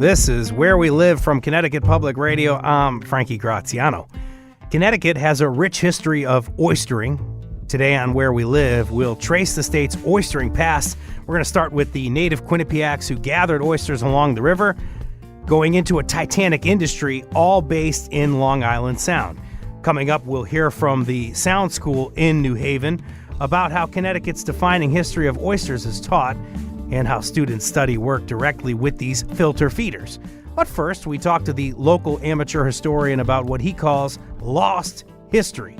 This is Where We Live from Connecticut Public Radio. I'm Frankie Graziano. Connecticut has a rich history of oystering. Today on Where We Live, we'll trace the state's oystering past. We're going to start with the native Quinnipiacs who gathered oysters along the river, going into a titanic industry, all based in Long Island Sound. Coming up, we'll hear from the Sound School in New Haven about how Connecticut's defining history of oysters is taught and how students study work directly with these filter feeders. But first, we talk to the local amateur historian about what he calls lost history.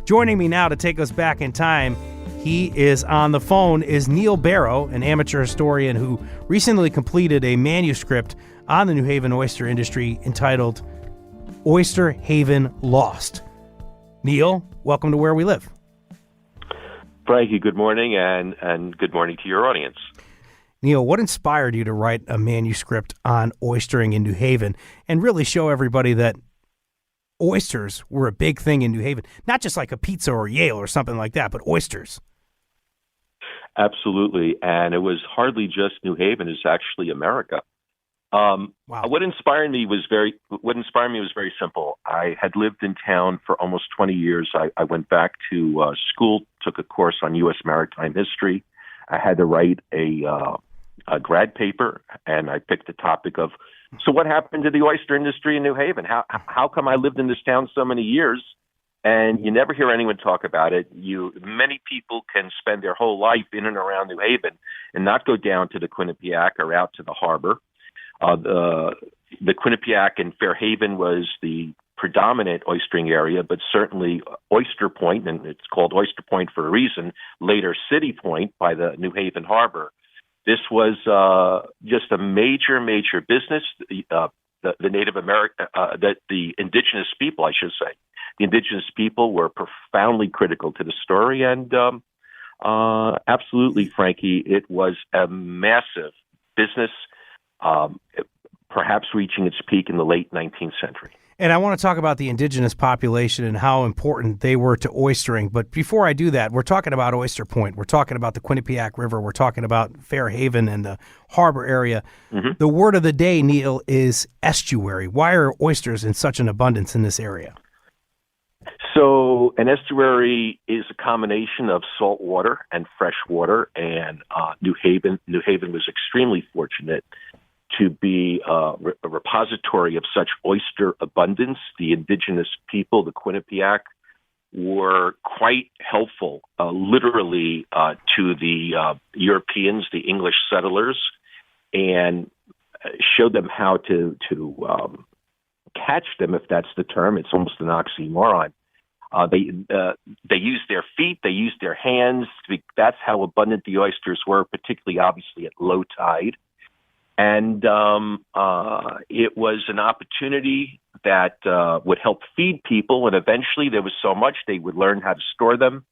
Joining me now to take us back in time, he is on the phone, is Neil Berro, an amateur historian who recently completed a manuscript on the New Haven oyster industry entitled Oyster Haven Lost. Neil, welcome to Where We Live. Frankie, good morning, and good morning to your audience. Neil, what inspired you to write a manuscript on oystering in New Haven and really show everybody that oysters were a big thing in New Haven? Not just like a pizza or Yale or something like that, but oysters. Absolutely, and it was hardly just New Haven; it's actually America. Wow. What inspired me was very simple. I had lived in town for almost 20 years. I went back to school, took a course on U.S. maritime history. I had to write a grad paper, and I picked the topic of, so what happened to the oyster industry in New Haven? How come I lived in this town so many years, and you never hear anyone talk about it? Many people can spend their whole life in and around New Haven and not go down to the Quinnipiac or out to the harbor. The Quinnipiac in Fairhaven was the predominant oystering area, but certainly Oyster Point, and it's called Oyster Point for a reason, later City Point by the New Haven Harbor. This was just a major business. The Native American, the indigenous people, I should say, the indigenous people were profoundly critical to the story, and absolutely, Frankie, it was a massive business, perhaps reaching its peak in the late 19th century. And I want to talk about the indigenous population and how important they were to oystering. But before I do that, we're talking about Oyster Point. We're talking about the Quinnipiac River. We're talking about Fairhaven and the harbor area. Mm-hmm. The word of the day, Neil, is estuary. Why are oysters in such an abundance in this area? So an estuary is a combination of salt water and fresh water, and New Haven was extremely fortunate to be a repository of such oyster abundance. The indigenous people, the Quinnipiac, were quite helpful, literally, to the Europeans, the English settlers, and showed them how to catch them, if that's the term. It's almost an oxymoron. They used their feet, they used their hands. That's how abundant the oysters were, particularly, obviously, at low tide. And it was an opportunity that would help feed people. And eventually there was so much, they would learn how to store them.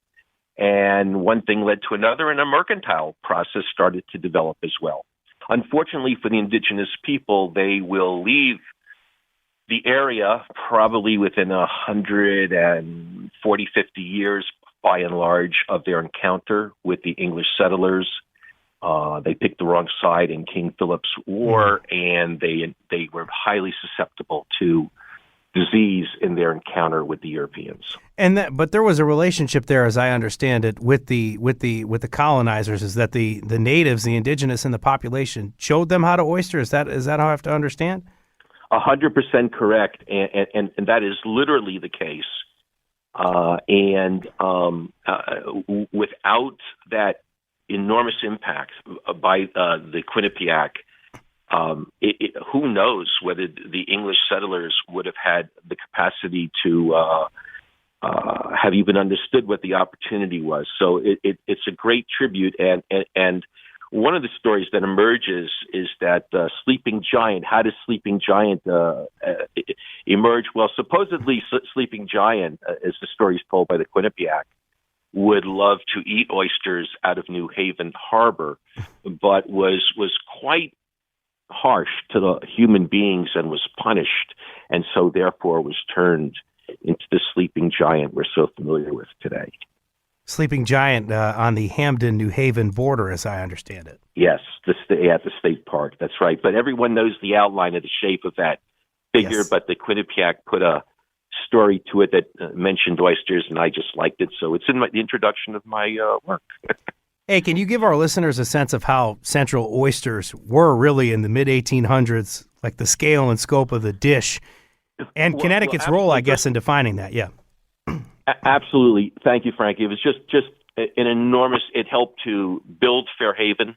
And one thing led to another, and a mercantile process started to develop as well. Unfortunately for the indigenous people, they will leave the area probably within 140, 50 years, by and large, of their encounter with the English settlers. They picked the wrong side in King Philip's War, and they were highly susceptible to disease in their encounter with the Europeans. But there was a relationship there, as I understand it, with the colonizers. Is that the natives, the indigenous in the population, showed them how to oyster? Is that how I have to understand? 100% correct, and that is literally the case. Without that enormous impact by the Quinnipiac, who knows whether the English settlers would have had the capacity to have even understood what the opportunity was. So it's a great tribute, and one of the stories that emerges is that Sleeping Giant. How does Sleeping Giant emerge? Well, supposedly Sleeping Giant, as the story is told by the Quinnipiac, would love to eat oysters out of New Haven Harbor, but was quite harsh to the human beings and was punished, and so therefore was turned into the Sleeping Giant we're so familiar with today. Sleeping giant on the Hamden, New Haven border, as I understand it. Yes, at the state park. That's right. But everyone knows the outline of the shape of that figure. Yes. But the Quinnipiac put a story to it that mentioned oysters, and I just liked it. So it's in the introduction of my work. Hey, can you give our listeners a sense of how central oysters were really in the mid-1800s, like the scale and scope of the dish, and Connecticut's role, I guess, in defining that? Yeah. Absolutely. Thank you, Frankie. It was just an enormous, it helped to build Fairhaven.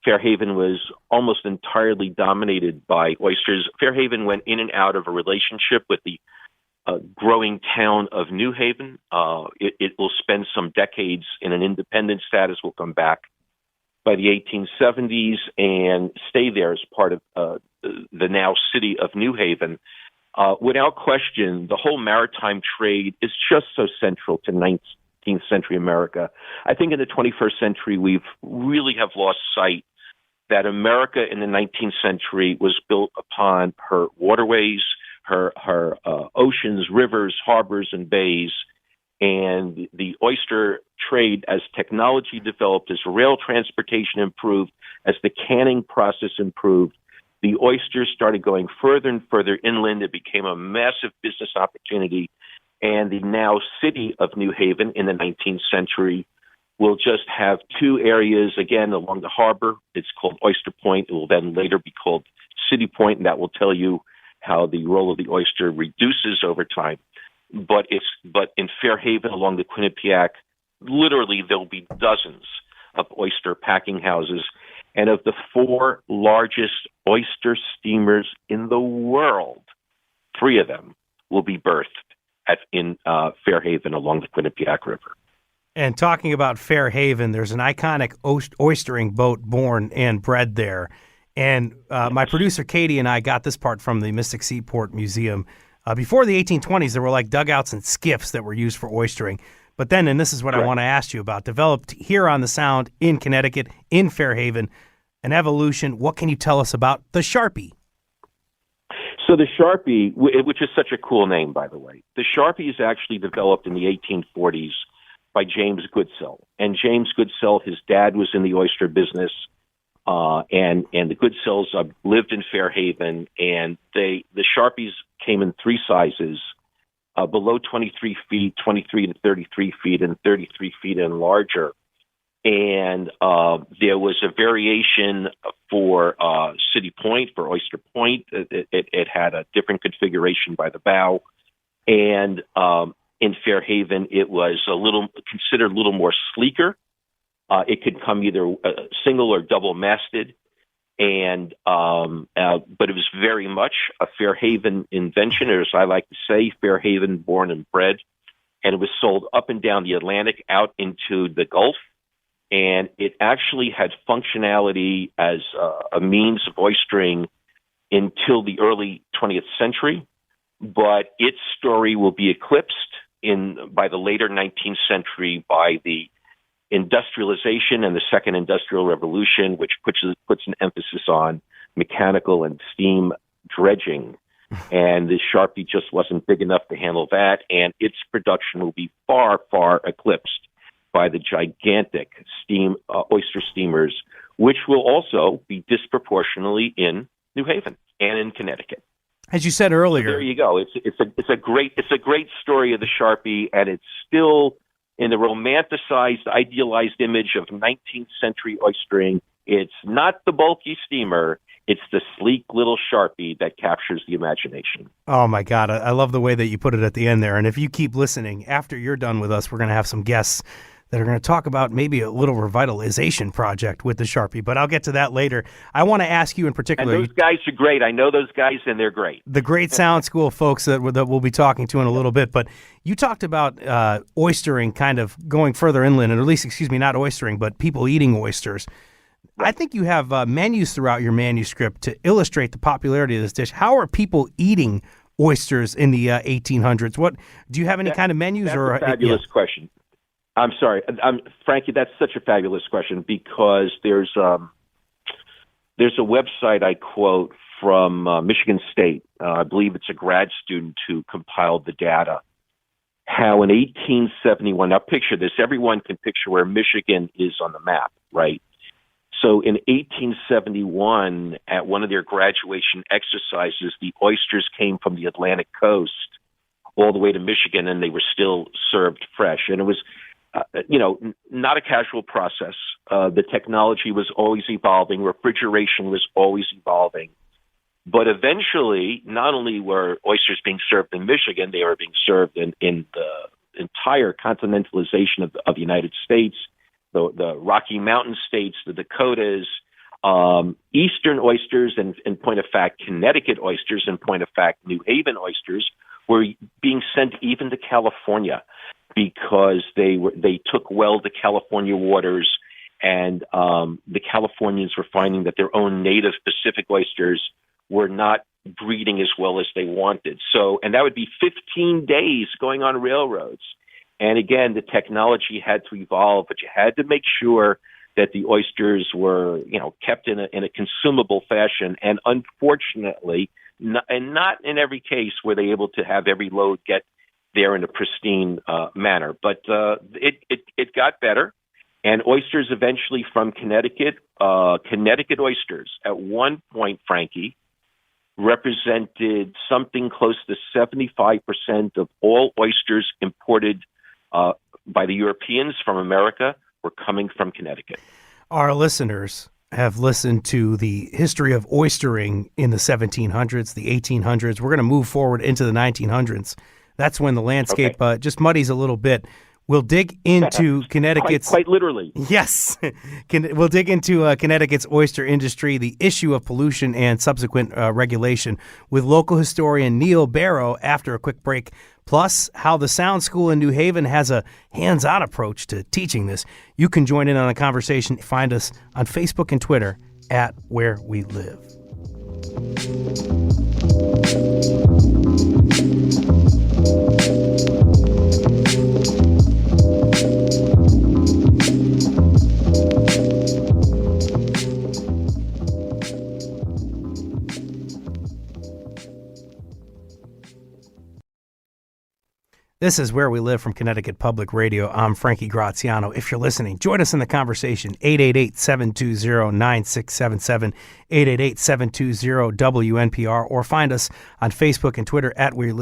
Fairhaven was almost entirely dominated by oysters. Fairhaven went in and out of a relationship with the growing town of New Haven. It will spend some decades in an independent status. We'll come back by the 1870s and stay there as part of the now city of New Haven. Without question, the whole maritime trade is just so central to 19th century America. I think in the 21st century, we've really have lost sight that America in the 19th century was built upon her waterways, her oceans, rivers, harbors, and bays. And the oyster trade, as technology developed, as rail transportation improved, as the canning process improved, the oysters started going further and further inland. It became a massive business opportunity. And the now city of New Haven in the 19th century will just have two areas, again, along the harbor. It's called Oyster Point. It will then later be called City Point, and that will tell you how the role of the oyster reduces over time. But in Fairhaven along the Quinnipiac, literally there'll be dozens of oyster packing houses. And of the four largest oyster steamers in the world, three of them will be berthed in Fairhaven along the Quinnipiac River. And talking about Fairhaven, there's an iconic oystering boat born and bred there. And my producer Katie and I got this part from the Mystic Seaport Museum. Before the 1820s, there were like dugouts and skiffs that were used for oystering. But then, and this is what I want to ask you about, developed here on the Sound in Connecticut, in Fairhaven, an evolution. What can you tell us about the Sharpie? So the Sharpie, which is such a cool name, by the way, the Sharpie is actually developed in the 1840s by James Goodsell. And James Goodsell, his dad was in the oyster business, and the Goodsells lived in Fairhaven, and the Sharpies came in three sizes, below 23 feet, 23 to 33 feet, and 33 feet and larger. And there was a variation for City Point, for Oyster Point. It had a different configuration by the bow. And in Fairhaven, it was considered a little more sleeker. It could come either single or double masted. And but it was very much a Fairhaven invention, or as I like to say, Fairhaven born and bred. And it was sold up and down the Atlantic out into the Gulf. And it actually had functionality as a means of oystering until the early 20th century. But its story will be eclipsed by the later 19th century by the industrialization and the second industrial revolution, which puts an emphasis on mechanical and steam dredging. And the Sharpie just wasn't big enough to handle that, and its production will be far, far eclipsed by the gigantic oyster steamers, which will also be disproportionately in New Haven and in Connecticut. As you said earlier, so there you go. It's a great story of the Sharpie, and it's still in the romanticized, idealized image of 19th century oystering. It's not the bulky steamer. It's the sleek little Sharpie that captures the imagination. Oh, my God. I love the way that you put it at the end there. And if you keep listening, after you're done with us, we're going to have some guests that are going to talk about maybe a little revitalization project with the Sharpie. But I'll get to that later. I want to ask you in particular. And those guys are great. I know those guys, and they're great. The great Sound School folks that we'll be talking to in a little bit. But you talked about oystering kind of going further inland, or at least, not oystering, but people eating oysters. I think you have menus throughout your manuscript to illustrate the popularity of this dish. How are people eating oysters in the 1800s? What do you have any kind of menus? That's a fabulous question. I'm sorry, Frankie. That's such a fabulous question because there's a website I quote from Michigan State. I believe it's a grad student who compiled the data, how in 1871, now picture this, everyone can picture where Michigan is on the map, right? So in 1871, at one of their graduation exercises, the oysters came from the Atlantic coast all the way to Michigan, and they were still served fresh. And it was, not a casual process. The technology was always evolving. Refrigeration was always evolving. But eventually, not only were oysters being served in Michigan, they were being served in the entire continentalization of the United States, the Rocky Mountain states, the Dakotas, Eastern oysters, and in point of fact, Connecticut oysters, in point of fact, New Haven oysters, were being sent even to California because they took well to California waters, and the Californians were finding that their own native Pacific oysters were not breeding as well as they wanted. So, and that would be 15 days going on railroads. And again, the technology had to evolve, but you had to make sure that the oysters were, kept in a consumable fashion. And unfortunately, not in every case were they able to have every load get there in a pristine manner. But it got better. And oysters eventually from Connecticut oysters at one point, Frankie, represented something close to 75% of all oysters imported by the Europeans from America were coming from Connecticut. Our listeners have listened to the history of oystering in the 1700s, the 1800s. We're going to move forward into the 1900s. That's when the landscape just muddies a little bit. We'll dig into Connecticut's... Quite literally. Yes. We'll dig into Connecticut's oyster industry, the issue of pollution and subsequent regulation with local historian Neil Berro after a quick break, plus how the Sound School in New Haven has a hands-on approach to teaching this. You can join in on the conversation. Find us on Facebook and Twitter at Where We Live. This is Where We Live from Connecticut Public Radio. I'm Frankie Graziano. If you're listening, join us in the conversation, 888-720-9677, 888-720-WNPR, or find us on Facebook and Twitter at Where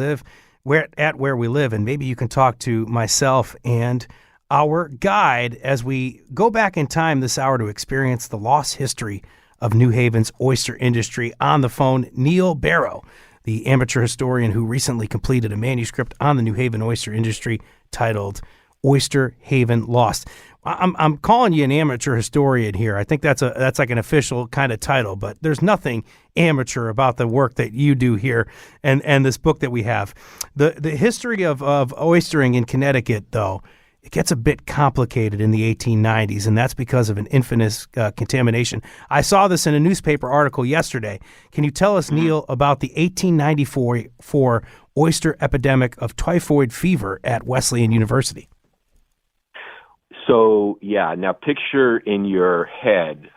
We Live, and maybe you can talk to myself and our guide as we go back in time this hour to experience the lost history of New Haven's oyster industry. On the phone, Neil Berro, the amateur historian who recently completed a manuscript on the New Haven oyster industry titled Oyster Haven Lost. I'm calling you an amateur historian here. I think that's like an official kind of title, but there's nothing amateur about the work that you do here and this book that we have. The history of oystering in Connecticut, though, it gets a bit complicated in the 1890s, and that's because of an infamous contamination. I saw this in a newspaper article yesterday. Can you tell us, Neil, about the 1894 oyster epidemic of typhoid fever at Wesleyan University? So, now picture in your head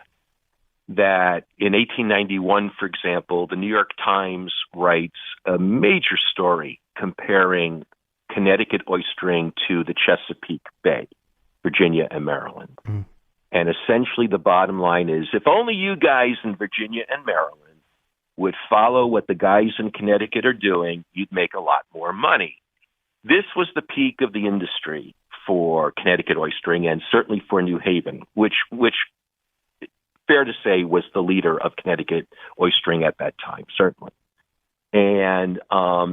that in 1891, for example, the New York Times writes a major story comparing Connecticut oystering to the Chesapeake Bay, Virginia and Maryland. Mm. And essentially the bottom line is, if only you guys in Virginia and Maryland would follow what the guys in Connecticut are doing, you'd make a lot more money. This was the peak of the industry for Connecticut oystering, and certainly for New Haven, which fair to say was the leader of Connecticut oystering at that time, certainly. And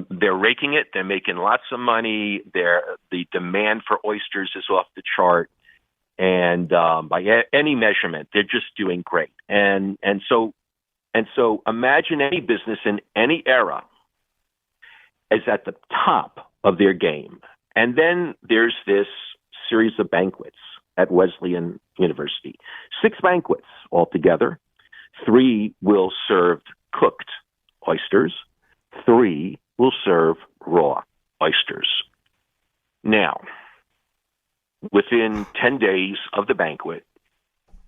they're raking it. They're making lots of money. The demand for oysters is off the chart. And by any measurement, they're just doing great. And so imagine any business in any era is at the top of their game. And then there's this series of banquets at Wesleyan University. 6 banquets altogether. 3 will serve cooked oysters. 3 will serve raw oysters. Now, within 10 days of the banquet,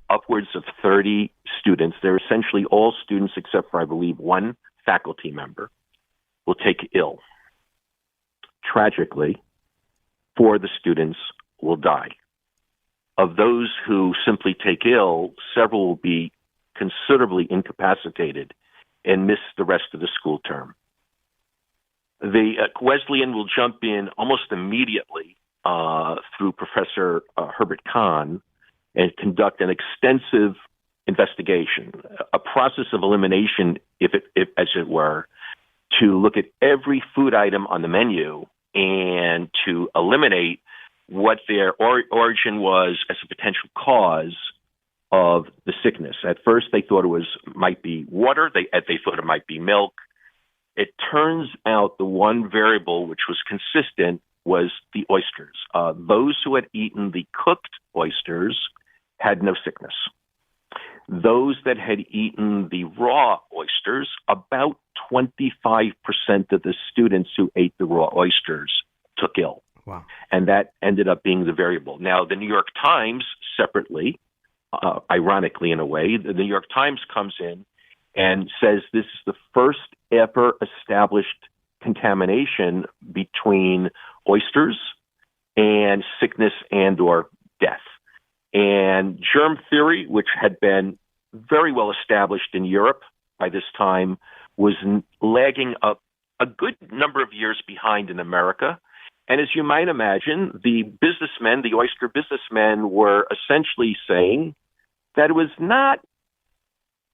upwards of 30 students, they're essentially all students except for, I believe, 1 faculty member, will take ill. Tragically, for the students will die. Of those who simply take ill, several will be considerably incapacitated and miss the rest of the school term. The Wesleyan will jump in almost immediately through Professor Herbert Kahn and conduct an extensive investigation, a process of elimination, if as it were, to look at every food item on the menu and to eliminate what their origin was as a potential cause of the sickness. At first, they thought it might be water. They thought it might be milk. It turns out the one variable which was consistent was the oysters. Those who had eaten the cooked oysters had no sickness. Those that had eaten the raw oysters, about 25% of the students who ate the raw oysters took ill. Wow. And that ended up being the variable. Now, the New York Times separately, ironically in a way, the New York Times comes in and says this is the first ever established contamination between oysters and sickness and or death. And germ theory, which had been very well established in Europe by this time, was lagging up a good number of years behind in America. And as you might imagine, the businessmen, the oyster businessmen, were essentially saying that it was not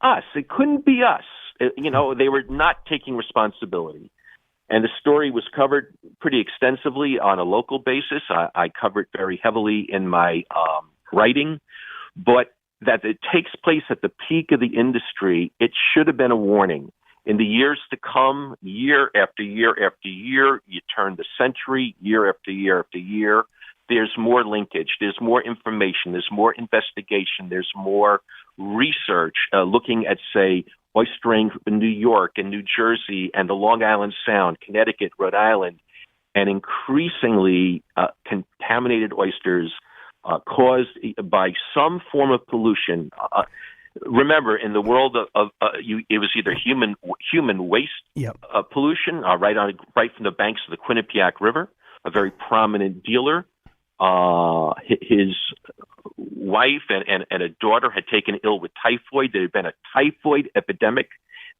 us. It couldn't be us. They were not taking responsibility. And the story was covered pretty extensively on a local basis. I covered very heavily in my writing, but that it takes place at the peak of the industry, it should have been a warning. In the years to come, year after year after year, you turn the century, year after year after year, there's more linkage, there's more information, there's more investigation, there's more research looking at, say, oystering in New York and New Jersey and the Long Island Sound, Connecticut, Rhode Island, and increasingly contaminated oysters caused by some form of pollution. Remember, in the world of it was either human waste pollution, right from the banks of the Quinnipiac River. A very prominent dealer, his wife and a daughter had taken ill with typhoid. There had been a typhoid epidemic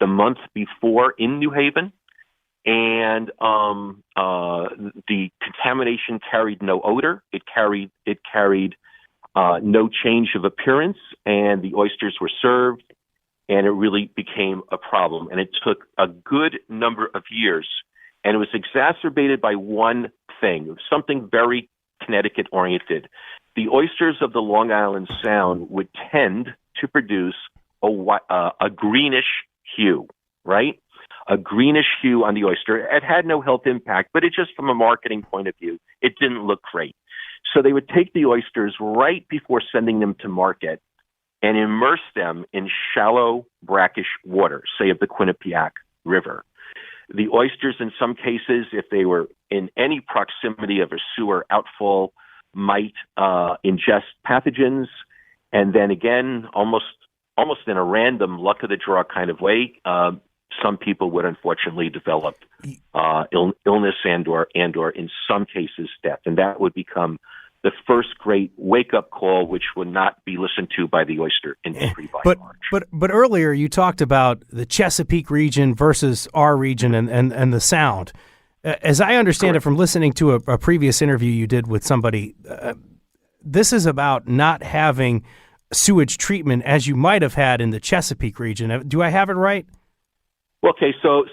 the month before in New Haven, and the contamination carried no odor. It carried no change of appearance, and the oysters were served, and it really became a problem. And it took a good number of years, and it was exacerbated by one thing, something very Connecticut-oriented. The oysters of the Long Island Sound would tend to produce a greenish hue, right? A greenish hue on the oyster. It had no health impact, but it just from a marketing point of view, it didn't look great. So they would take the oysters right before sending them to market and immerse them in shallow, brackish water, say of the Quinnipiac River. The oysters, in some cases, if they were in any proximity of a sewer outfall, might ingest pathogens. And then again, almost in a random luck of the draw kind of way, some people would unfortunately develop illness and or in some cases death. And that would become the first great wake-up call, which would not be listened to by the oyster industry by and large. But earlier you talked about the Chesapeake region versus our region and the Sound. As I understand Correct. it from listening to a previous interview you did with somebody, this is about not having sewage treatment as you might have had in the Chesapeake region. Do I have it right? Okay, so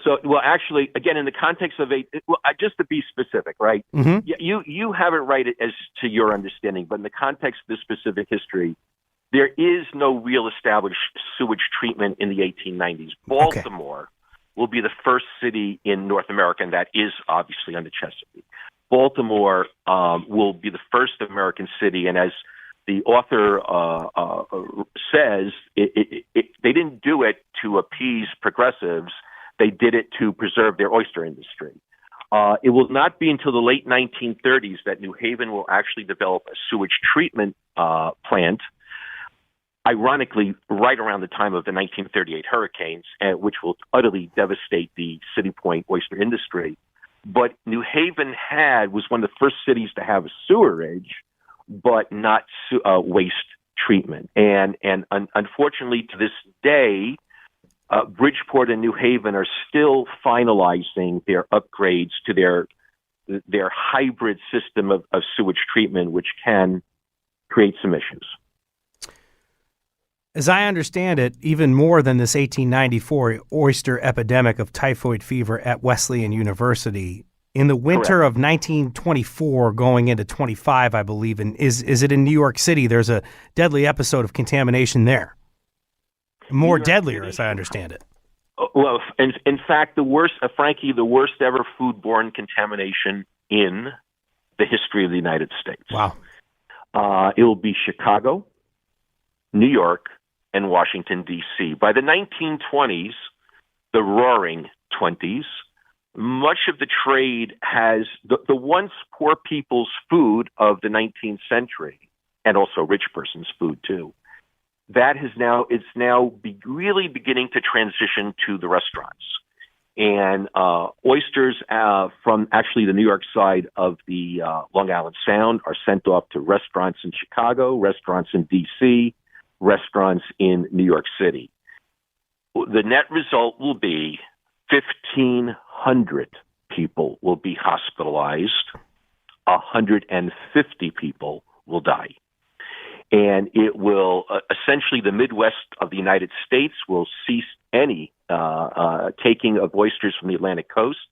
actually, again, in the context of just to be specific, right? Mm-hmm. You have it right as to your understanding, but in the context of this specific history, there is no real established sewage treatment in the 1890s. Baltimore will be the first city in North America, and that is obviously on the Chesapeake. Baltimore will be the first American city, and as the author says, they didn't do it to appease progressives. They did it to preserve their oyster industry. It will not be until the late 1930s that New Haven will actually develop a sewage treatment plant, ironically, right around the time of the 1938 hurricanes, which will utterly devastate the City Point oyster industry. But New Haven was one of the first cities to have a sewerage, but not waste treatment. And unfortunately, to this day, Bridgeport and New Haven are still finalizing their upgrades to their hybrid system of sewage treatment, which can create some issues. As I understand it, even more than this 1894 oyster epidemic of typhoid fever at Wesleyan University, in the winter Correct. of 1924 going into 25, I believe, and is it in New York City, there's a deadly episode of contamination there. More deadlier, City, as I understand it. Well, in fact, Frankie, the worst ever foodborne contamination in the history of the United States. Wow. It will be Chicago, New York, and Washington, D.C. By the 1920s, the roaring 20s, much of the trade has the once poor people's food of the 19th century, and also rich person's food too. It's now really beginning to transition to the restaurants. And oysters from actually the New York side of the Long Island Sound are sent off to restaurants in Chicago, restaurants in D.C., restaurants in New York City. The net result will be 1,500 people will be hospitalized, 150 people will die. And it will essentially, the Midwest of the United States will cease any taking of oysters from the Atlantic coast.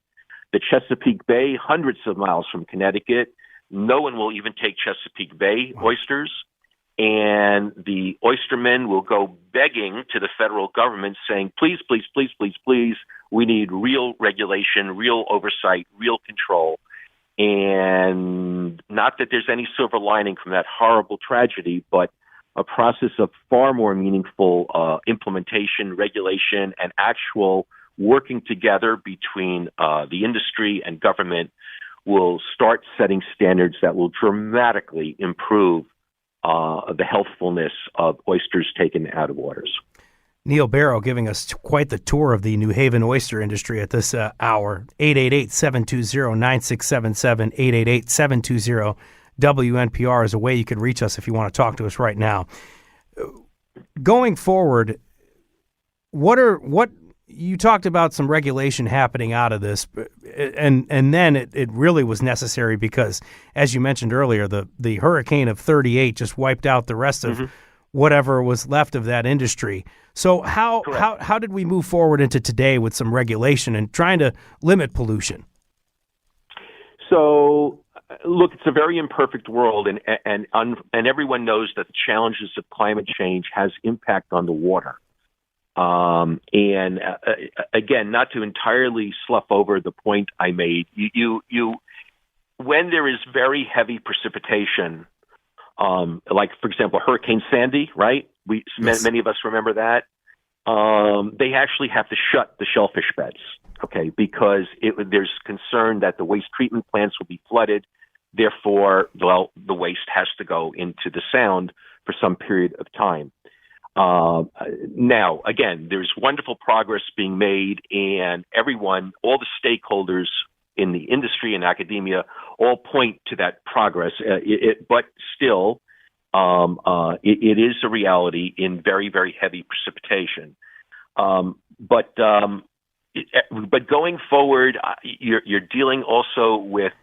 The Chesapeake Bay, hundreds of miles from Connecticut, no one will even take Chesapeake Bay oysters. And the oystermen will go begging to the federal government saying, please, please, please, please, please, we need real regulation, real oversight, real control. And not that there's any silver lining from that horrible tragedy, but a process of far more meaningful implementation, regulation, and actual working together between the industry and government will start setting standards that will dramatically improve the healthfulness of oysters taken out of waters. Neil Berro giving us quite the tour of the New Haven oyster industry at this hour. 888-720-9677, 888-720-WNPR is a way you can reach us if you want to talk to us right now. Going forward, what you talked about some regulation happening out of this, and then it really was necessary because, as you mentioned earlier, the hurricane of 38 just wiped out the rest of whatever was left of that industry. So how did we move forward into today with some regulation and trying to limit pollution? So, look, it's a very imperfect world, and everyone knows that the challenges of climate change has impact on the water. Again, not to entirely slough over the point I made, you when there is very heavy precipitation, like for example Hurricane Sandy, right? Yes. Many of us remember that. They actually have to shut the shellfish beds, okay, because there's concern that the waste treatment plants will be flooded. Therefore, the waste has to go into the sound for some period of time. Now, again, there's wonderful progress being made, and all the stakeholders in the industry and academia all point to that progress. But still, it is a reality in very, very heavy precipitation. But going forward, you're dealing also with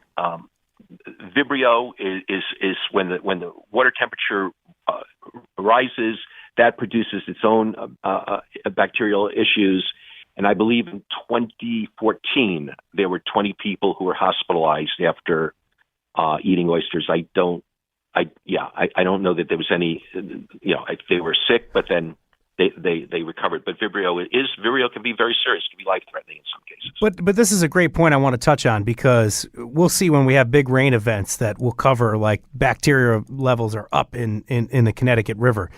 Vibrio is when the water temperature rises. That produces its own bacterial issues. And I believe in 2014, there were 20 people who were hospitalized after eating oysters. I don't know that there was any, if they were sick, but then they recovered. But Vibrio can be very serious, can be life-threatening in some cases. But this is a great point I want to touch on, because we'll see when we have big rain events that will cover, like, bacteria levels are up in the Connecticut River.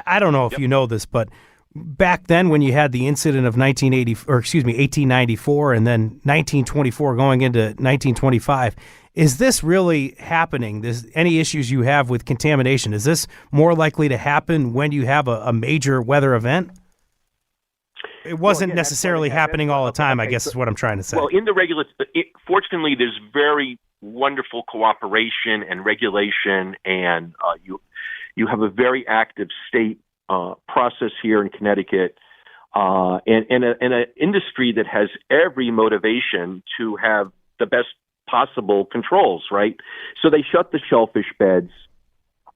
I don't know if you know this, but back then when you had the incident of 1894 and then 1924 going into 1925, is this really happening? Any issues you have with contamination, is this more likely to happen when you have a major weather event? it wasn't again, that's why necessarily they have happening all the time, I guess so, is what I'm trying to say. Well, in the fortunately, there's very wonderful cooperation and regulation, and you have a very active state process here in Connecticut, and an industry that has every motivation to have the best possible controls, right? So they shut the shellfish beds.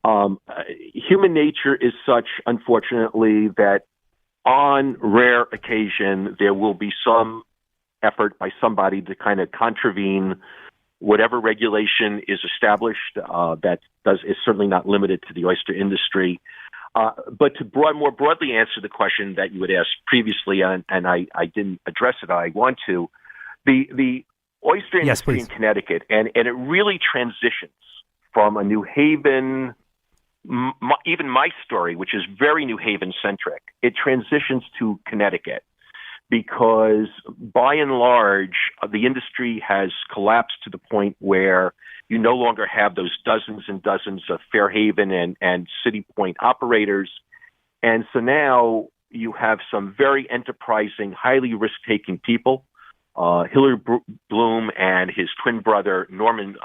Human nature is such, unfortunately, that on rare occasion there will be some effort by somebody to kind of contravene whatever regulation is established. Is certainly not limited to the oyster industry. But to more broadly answer the question that you had asked previously, and I didn't address it, I want to, the oyster industry in Connecticut, and it really transitions from a New Haven, even my story, which is very New Haven centric, it transitions to Connecticut because by and large, the industry has collapsed to the point where you no longer have those dozens and dozens of Fairhaven and City Point operators. And so now you have some very enterprising, highly risk-taking people. Hillary Bloom and his twin brother, Norman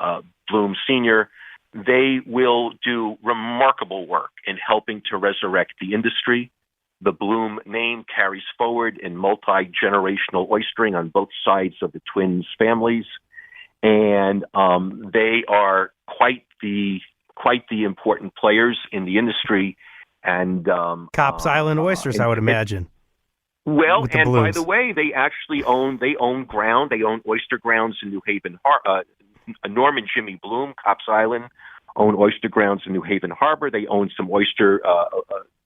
Bloom Sr., they will do remarkable work in helping to resurrect the industry. The Bloom name carries forward in multi-generational oystering on both sides of the twins' families. And they are quite the important players in the industry. And Copp's Island oysters, I would imagine. Well, and Blues. By the way, they actually own ground. They own oyster grounds in New Haven. Norman Jimmy Bloom, Copp's Island, own oyster grounds in New Haven Harbor. They own some oyster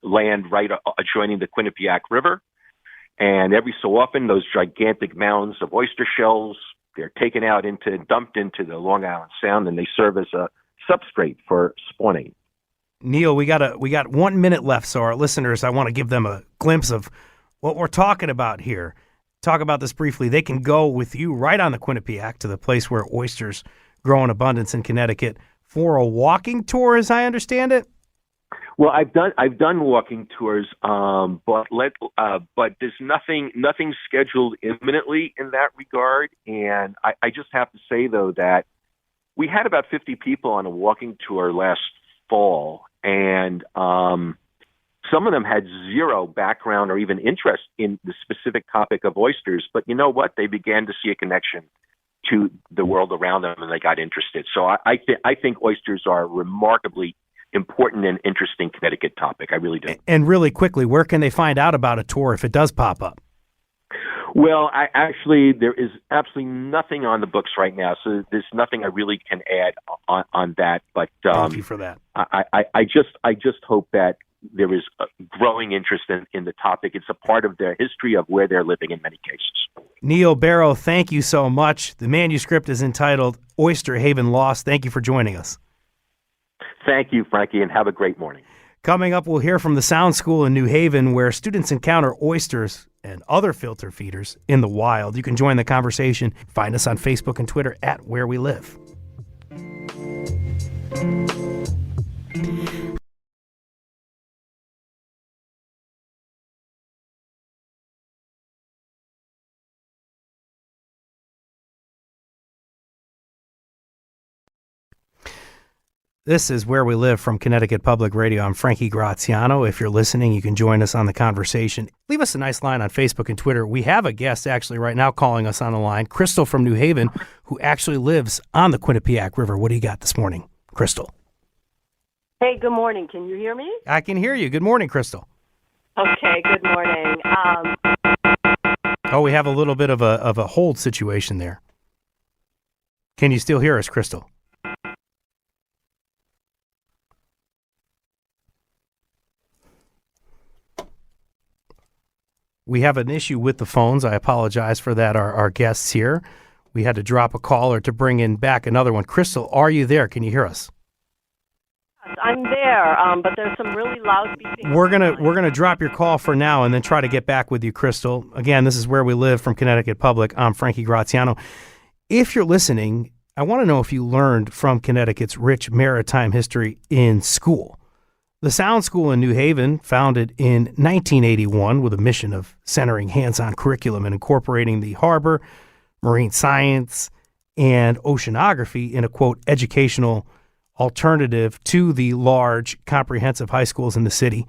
land right adjoining the Quinnipiac River. And every so often, those gigantic mounds of oyster shells, they're taken out dumped into the Long Island Sound, and they serve as a substrate for spawning. Neil, we got 1 minute left, so our listeners, I want to give them a glimpse of what we're talking about here. Talk about this briefly. They can go with you right on the Quinnipiac to the place where oysters grow in abundance in Connecticut for a walking tour, as I understand it. Well, I've done walking tours, but there's nothing scheduled imminently in that regard. And I just have to say though that we had about 50 people on a walking tour last fall, and some of them had zero background or even interest in the specific topic of oysters. But you know what? They began to see a connection to the world around them, and they got interested. So I think oysters are a remarkably important and interesting Connecticut topic. I really do. And really quickly, where can they find out about a tour if it does pop up? Well, there is absolutely nothing on the books right now, so there's nothing I really can add on that. But thank you for that. I just hope that there is a growing interest in the topic. It's a part of their history of where they're living in many cases. Neil Berro, thank you so much. The manuscript is entitled Oyster Haven Lost. Thank you for joining us. Thank you, Frankie, and have a great morning. Coming up, we'll hear from the Sound School in New Haven, where students encounter oysters and other filter feeders in the wild. You can join the conversation. Find us on Facebook and Twitter at Where We Live. This is Where We Live from Connecticut Public Radio. I'm Frankie Graziano. If you're listening, you can join us on the conversation. Leave us a nice line on Facebook and Twitter. We have a guest actually right now calling us on the line, Crystal from New Haven, who actually lives on the Quinnipiac River. What do you got this morning, Crystal? Hey, good morning. Can you hear me? I can hear you. Good morning, Crystal. Okay, good morning. We have a little bit of a hold situation there. Can you still hear us, Crystal? We have an issue with the phones. I apologize for that, our guests here. We had to drop a caller to bring in back another one. Crystal, are you there? Can you hear us? I'm there, but there's some really loud beeping. We're gonna drop your call for now and then try to get back with you, Crystal. Again, this is Where We Live from Connecticut Public. I'm Frankie Graziano. If you're listening, I want to know if you learned from Connecticut's rich maritime history in school. The Sound School in New Haven, founded in 1981 with a mission of centering hands-on curriculum and incorporating the harbor, marine science, and oceanography in a, quote, educational alternative to the large comprehensive high schools in the city.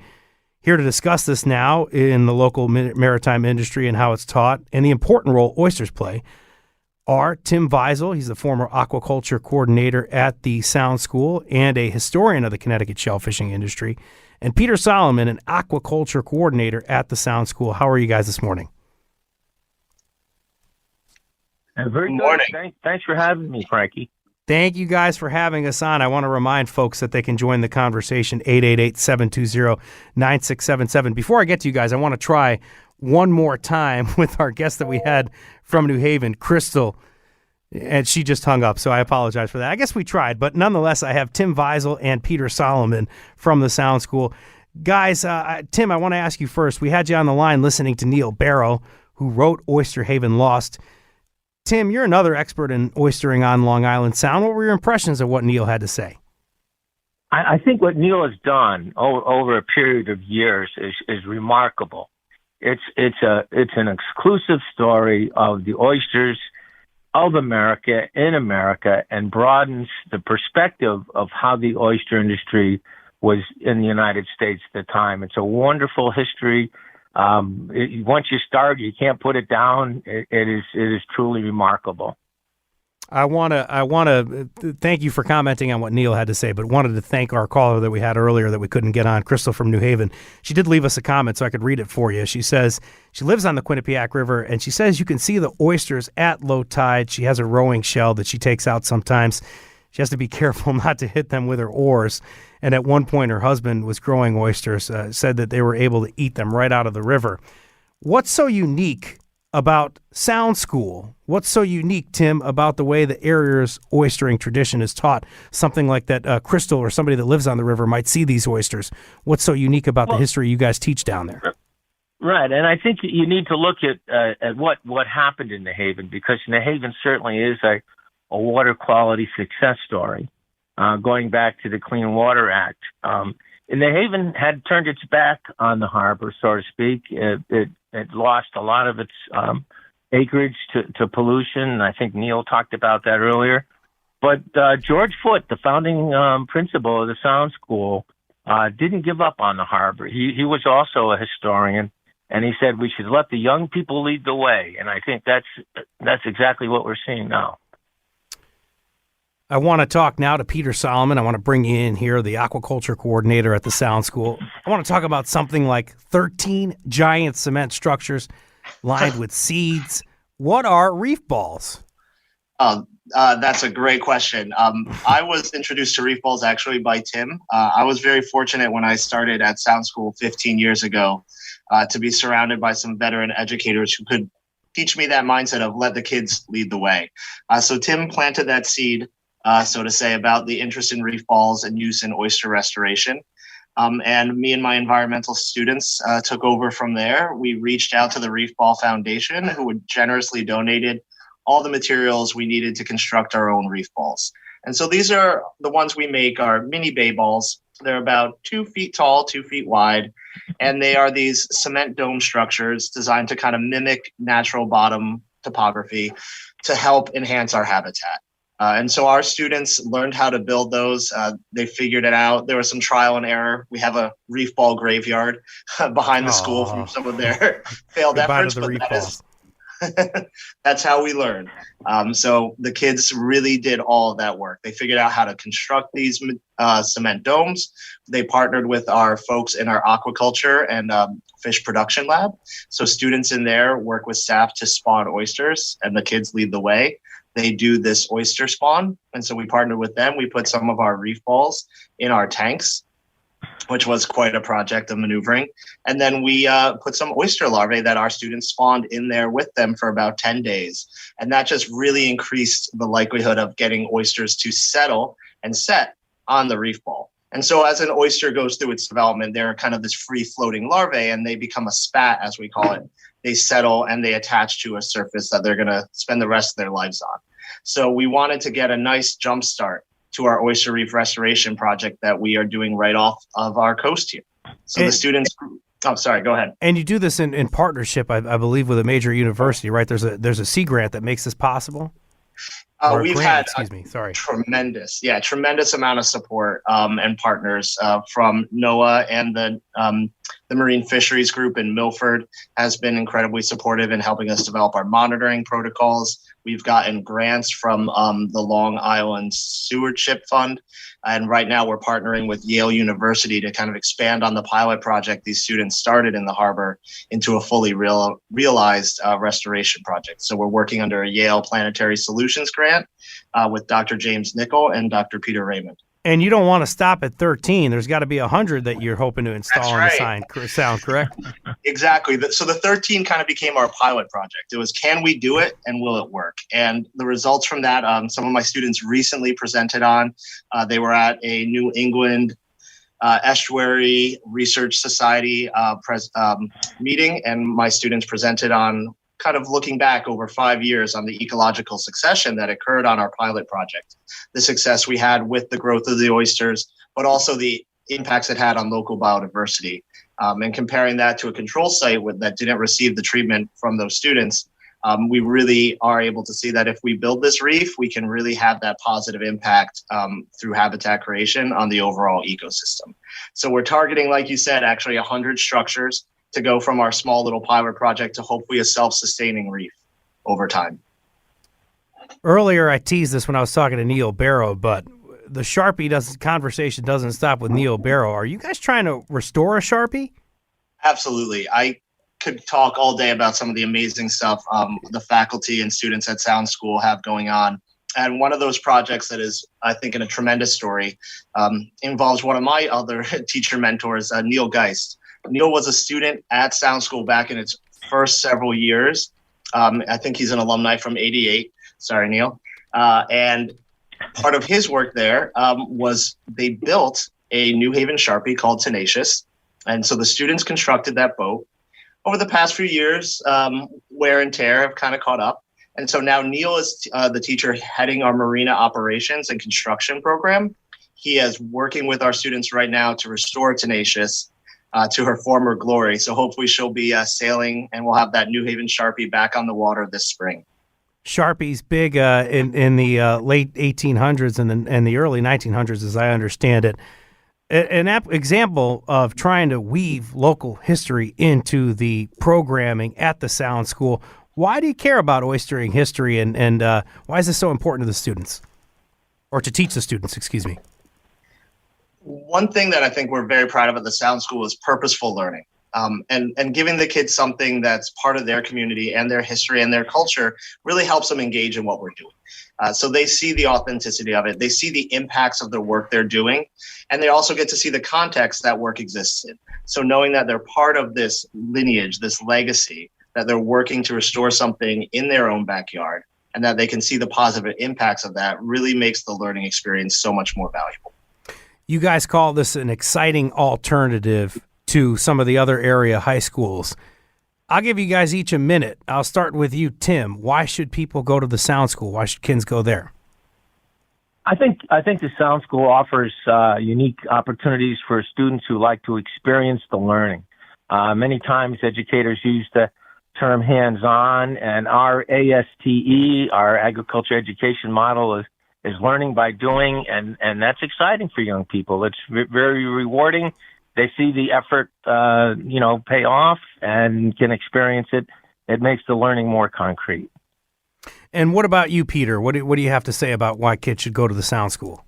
Here to discuss this now in the local maritime industry and how it's taught and the important role oysters play are Tim Weisel. He's the former aquaculture coordinator at the Sound School and a historian of the Connecticut shellfishing industry, and Peter Solomon, an aquaculture coordinator at the Sound School. How are you guys this morning? Very good. Morning. Thanks for having me, Frankie. Thank you guys for having us on. I want to remind folks that they can join the conversation, 888-720-9677. Before I get to you guys, I want to try one more time with our guest that we had from New Haven, Crystal, and she just hung up, so I apologize for that. I guess we tried, but nonetheless, I have Tim Weisel and Peter Solomon from the Sound School. Guys, Tim, I want to ask you first. We had you on the line listening to Neil Berro, who wrote Oyster Haven Lost. Tim, you're another expert in oystering on Long Island Sound. What were your impressions of what Neil had to say? I think what Neil has done over a period of years is remarkable. It's an exclusive story of the oysters of America in America and broadens the perspective of how the oyster industry was in the United States at the time. It's a wonderful history. Once you start, you can't put it down. It is truly remarkable. I want to thank you for commenting on what Neil had to say, but wanted to thank our caller that we had earlier that we couldn't get on, Crystal from New Haven. She did leave us a comment, so I could read it for you. She says she lives on the Quinnipiac River, and she says you can see the oysters at low tide. She has a rowing shell that she takes out sometimes. She has to be careful not to hit them with her oars. And at one point, her husband was growing oysters, said that they were able to eat them right out of the river. What's so unique about Sound School? What's so unique, Tim, about the way the area's oystering tradition is taught? Something like that Crystal or somebody that lives on the river might see these oysters. What's so unique about the history you guys teach down there? Right, and I think you need to look at what happened in New Haven, because New Haven certainly is a water quality success story. Going back to the Clean Water Act. New Haven had turned its back on the harbor, so to speak. It lost a lot of its acreage to pollution. I think Neil talked about that earlier. But George Foote, the founding principal of the Sound School, didn't give up on the harbor. He was also a historian, and he said we should let the young people lead the way. And I think that's exactly what we're seeing now. I want to talk now to Peter Solomon. I want to bring you in here, the aquaculture coordinator at the Sound School. I want to talk about something like 13 giant cement structures lined with seeds. What are reef balls? That's a great question. I was introduced to reef balls actually by Tim. I was very fortunate when I started at Sound School 15 years ago to be surrounded by some veteran educators who could teach me that mindset of let the kids lead the way. So Tim planted that seed, so to say, about the interest in reef balls and use in oyster restoration. And me and my environmental students took over from there. We reached out to the Reef Ball Foundation, who would generously donated all the materials we needed to construct our own reef balls. And so these are the ones we make are mini bay balls. They're about 2 feet tall, 2 feet wide, and they are these cement dome structures designed to kind of mimic natural bottom topography to help enhance our habitat. And so our students learned how to build those. They figured it out. There was some trial and error. We have a reef ball graveyard behind the school from some of their failed efforts. But that's how we learn. So the kids really did all of that work. They figured out how to construct these cement domes. They partnered with our folks in our aquaculture and fish production lab. So students in there work with staff to spawn oysters, and the kids lead the way. They do this oyster spawn. And so we partnered with them. We put some of our reef balls in our tanks, which was quite a project of maneuvering. And then we put some oyster larvae that our students spawned in there with them for about 10 days. And that just really increased the likelihood of getting oysters to settle and set on the reef ball. And so as an oyster goes through its development, they're kind of this free floating larvae, and they become a spat, as we call it. They settle and they attach to a surface that they're going to spend the rest of their lives on. So we wanted to get a nice jump start to our oyster reef restoration project that we are doing right off of our coast here. So the students, sorry, go ahead. And you do this in partnership, I believe, with a major university, right? There's a Sea Grant that makes this possible. We've had tremendous amount of support and partners from NOAA, and the Marine Fisheries Group in Milford has been incredibly supportive in helping us develop our monitoring protocols. We've gotten grants from the Long Island Stewardship Fund, and right now we're partnering with Yale University to kind of expand on the pilot project these students started in the harbor into a fully realized restoration project. So we're working under a Yale Planetary Solutions grant with Dr. James Nickel and Dr. Peter Raymond. And you don't want to stop at 13. There's got to be 100 that you're hoping to install on the sound, correct? Exactly. So the 13 kind of became our pilot project. It was, can we do it and will it work? And the results from that, some of my students recently presented on. They were at a New England Estuary Research Society meeting, and my students presented on kind of looking back over 5 years on the ecological succession that occurred on our pilot project, the success we had with the growth of the oysters, but also the impacts it had on local biodiversity. And comparing that to a control site that didn't receive the treatment from those students, we really are able to see that if we build this reef, we can really have that positive impact through habitat creation on the overall ecosystem. So we're targeting, like you said, actually 100 structures to go from our small little pilot project to hopefully a self-sustaining reef over time. Earlier, I teased this when I was talking to Neil Berro, but the Sharpie conversation doesn't stop with Neil Berro. Are you guys trying to restore a Sharpie? Absolutely. I could talk all day about some of the amazing stuff the faculty and students at Sound School have going on. And one of those projects that is, I think, in a tremendous story involves one of my other teacher mentors, Neil Geist. Neil was a student at Sound School back in its first several years. I think he's an alumni from '88. Sorry, Neil. And part of his work there was they built a New Haven Sharpie called Tenacious. And so the students constructed that boat. Over the past few years, wear and tear have kind of caught up. And so now Neil is the teacher heading our marina operations and construction program. He is working with our students right now to restore Tenacious to her former glory. So hopefully she'll be sailing, and we'll have that New Haven Sharpie back on the water this spring. Sharpie's big in the late 1800s and the early 1900s, as I understand it. An example of trying to weave local history into the programming at the Sound School. Why do you care about oystering history, and why is this so important to the students? Or to teach the students, excuse me. One thing that I think we're very proud of at the Sound School is purposeful learning, and giving the kids something that's part of their community and their history and their culture really helps them engage in what we're doing. So they see the authenticity of it. They see the impacts of the work they're doing, and they also get to see the context that work exists in. So knowing that they're part of this lineage, this legacy, that they're working to restore something in their own backyard, and that they can see the positive impacts of that really makes the learning experience so much more valuable. You guys call this an exciting alternative to some of the other area high schools. I'll give you guys each a minute. I'll start with you, Tim. Why should people go to the Sound School? Why should kids go there? I think the Sound School offers unique opportunities for students who like to experience the learning. Many times educators use the term hands-on, and our ASTE, our agriculture education model, is learning by doing, and that's exciting for young people. It's very rewarding. They see the effort, pay off and can experience it. It makes the learning more concrete. And what about you, Peter? What do you have to say about why kids should go to the Sound School?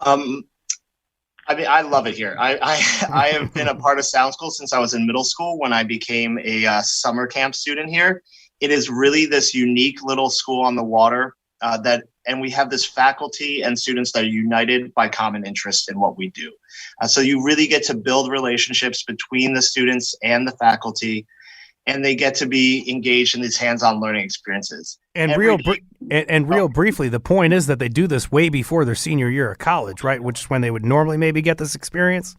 I love it here. I have been a part of Sound School since I was in middle school when I became a summer camp student here. It is really this unique little school on the water and we have this faculty and students that are united by common interest in what we do. So you really get to build relationships between the students and the faculty, and they get to be engaged in these hands-on learning experiences. And real briefly, the point is that they do this way before their senior year of college, right? Which is when they would normally maybe get this experience.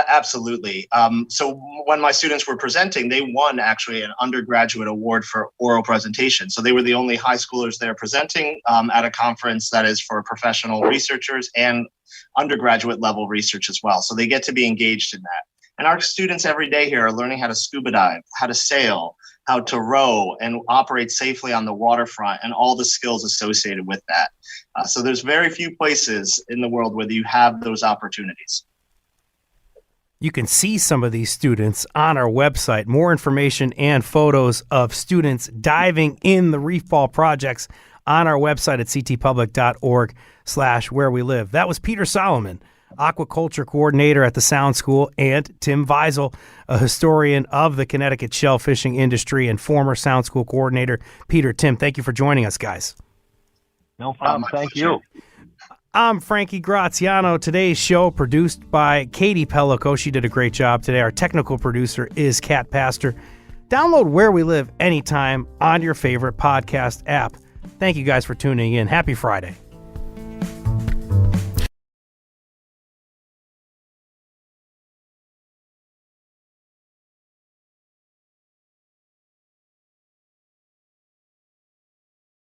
Absolutely. So when my students were presenting, they won actually an undergraduate award for oral presentation. So they were the only high schoolers there presenting at a conference that is for professional researchers and undergraduate level research as well. So they get to be engaged in that. And our students every day here are learning how to scuba dive, how to sail, how to row and operate safely on the waterfront, and all the skills associated with that. So there's very few places in the world where you have those opportunities. You can see some of these students on our website. More information and photos of students diving in the reef ball projects on our website at ctpublic.org/wherewelive. That was Peter Solomon, aquaculture coordinator at the Sound School, and Tim Weisel, a historian of the Connecticut shell fishing industry and former Sound School coordinator. Peter, Tim, thank you for joining us, guys. No problem. Thank you. I'm Frankie Graziano. Today's show produced by Katie Pellico. She did a great job today. Our technical producer is Kat Pastor. Download Where We Live anytime on your favorite podcast app. Thank you guys for tuning in. Happy Friday.